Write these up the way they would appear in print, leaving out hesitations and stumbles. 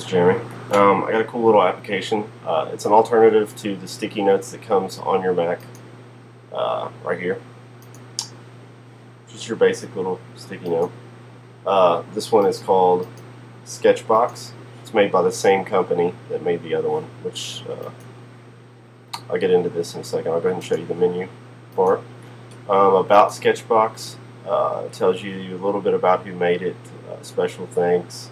is Jeremy. I got a cool little application. It's an alternative to the sticky notes that comes on your Mac right here. Just your basic little sticky note. This one is called SketchBox. It's made by the same company that made the other one, which I'll get into this in a second. I'll go ahead and show you the menu part. About SketchBox, it tells you a little bit about who made it, special thanks.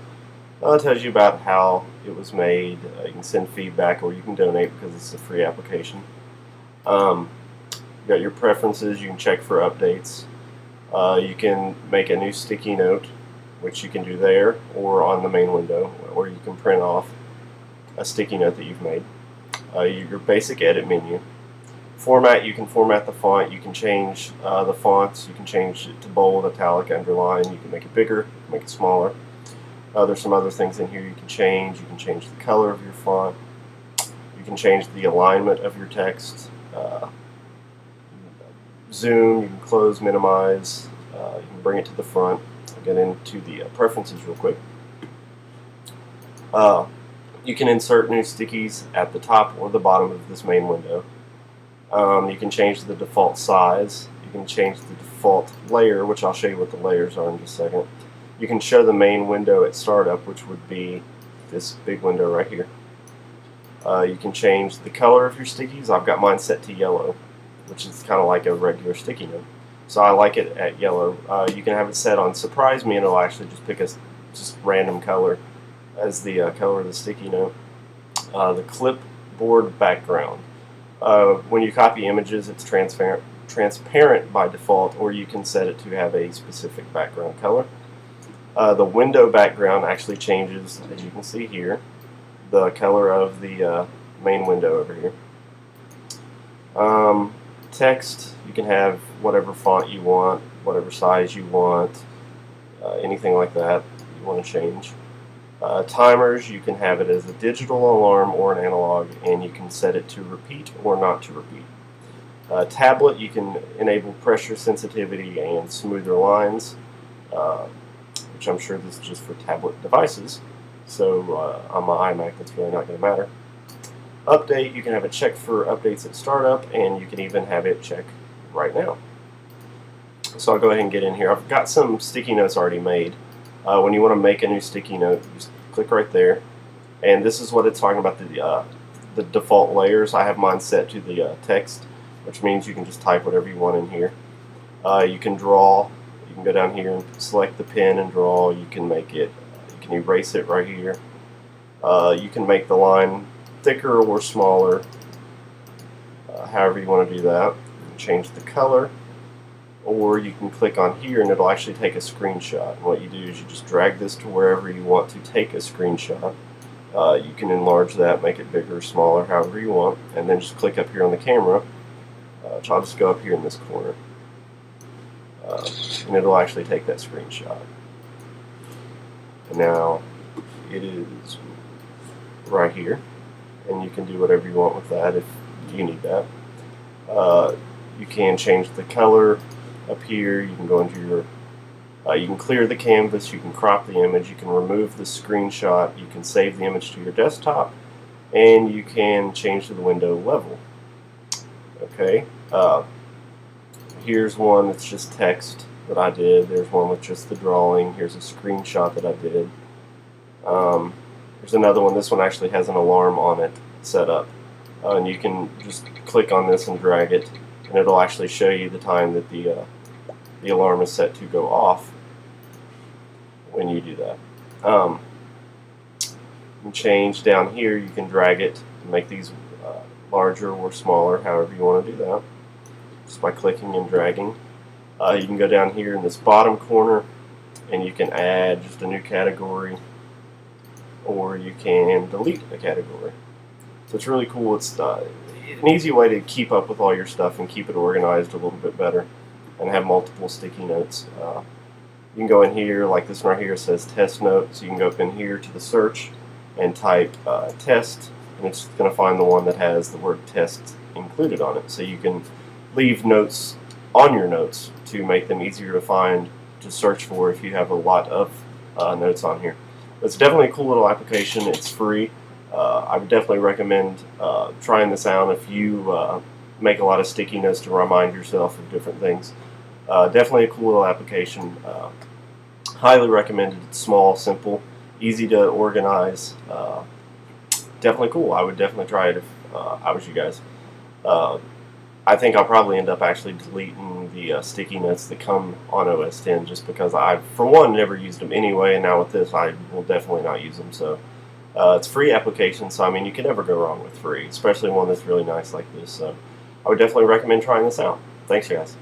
It tells you about how it was made. You can send feedback or you can donate because it's a free application. You got your preferences. You can check for updates. You can make a new sticky note, which you can do there or on the main window, or you can print off a sticky note that you've made. Your basic edit menu. Format, you can format the font. You can change the fonts. You can change it to bold, italic, underline. You can make it bigger, make it smaller. There's some other things in here you can change. You can change the color of your font. You can change the alignment of your text. Zoom, you can close, minimize. You can bring it to the front. I'll get into the preferences real quick. You can insert new stickies at the top or the bottom of this main window. You can change the default size. You can change the default layer, which I'll show you what the layers are in just a second. You can show the main window at startup, which would be this big window right here. You can change the color of your stickies. I've got mine set to yellow, which is kind of like a regular sticky note. So I like it at yellow. You can have it set on surprise me, and it'll actually just pick a just random color as the color of the sticky note. The clipboard background. When you copy images, it's transparent by default, or you can set it to have a specific background color. The window background actually changes, as you can see here, the color of the main window over here. Text, you can have whatever font you want, whatever size you want, anything like that you want to change. Timers, you can have it as a digital alarm or an analog, and you can set it to repeat or not to repeat. Tablet, you can enable pressure sensitivity and smoother lines, which I'm sure this is just for tablet devices, so on my iMac that's really not going to matter. Update, you can have it check for updates at startup, and you can even have it check right now. So I'll go ahead and get in here. I've got some sticky notes already made. When you want to make a new sticky note, just click right there, and this is what it's talking about, the default layers. I have mine set to the text, which means you can just type whatever you want in here. You can draw. You can go down here and select the pen and draw. You can make it, you can erase it right here. You can make the line thicker or smaller, however you want to do that. You can change the color, or you can click on here and it'll actually take a screenshot. And what you do is you just drag this to wherever you want to take a screenshot. You can enlarge that, make it bigger or smaller, however you want, and then just click up here on the camera, which I'll just go up here in this corner, and it'll actually take that screenshot. And now it is right here, and you can do whatever you want with that if you need that. You can change the color up here. You can go into your, you can clear the canvas, you can crop the image, you can remove the screenshot, you can save the image to your desktop, and you can change the window level. Okay, here's one that's just text that I did. There's one with just the drawing. Here's a screenshot that I did. There's another one. This one actually has an alarm on it set up, and you can just click on this and drag it, and it'll actually show you the time that the alarm is set to go off when you do that. You can change down here. You can drag it and make these larger or smaller, however you want to do that, just by clicking and dragging. You can go down here in this bottom corner and you can add just a new category, or you can delete a category. So it's really cool. It's an easy way to keep up with all your stuff and keep it organized a little bit better and have multiple sticky notes. You can go in here, like this one right here says test note, so you can go up in here to the search and type test, and it's going to find the one that has the word test included on it. So you can leave notes on your notes to make them easier to find, to search for if you have a lot of notes on here. it's definitely a cool little application. It's free. I would definitely recommend trying this out if you make a lot of sticky notes to remind yourself of different things. Definitely a cool little application. Highly recommended. It's small, simple, easy to organize. Definitely cool. I would definitely try it if I was you guys. I think I'll probably end up actually deleting the sticky notes that come on OS X, just because I, for one, never used them anyway, and now with this I will definitely not use them. So it's a free application, so I mean you can never go wrong with free, especially one that's really nice like this. So I would definitely recommend trying this out. Thanks, guys.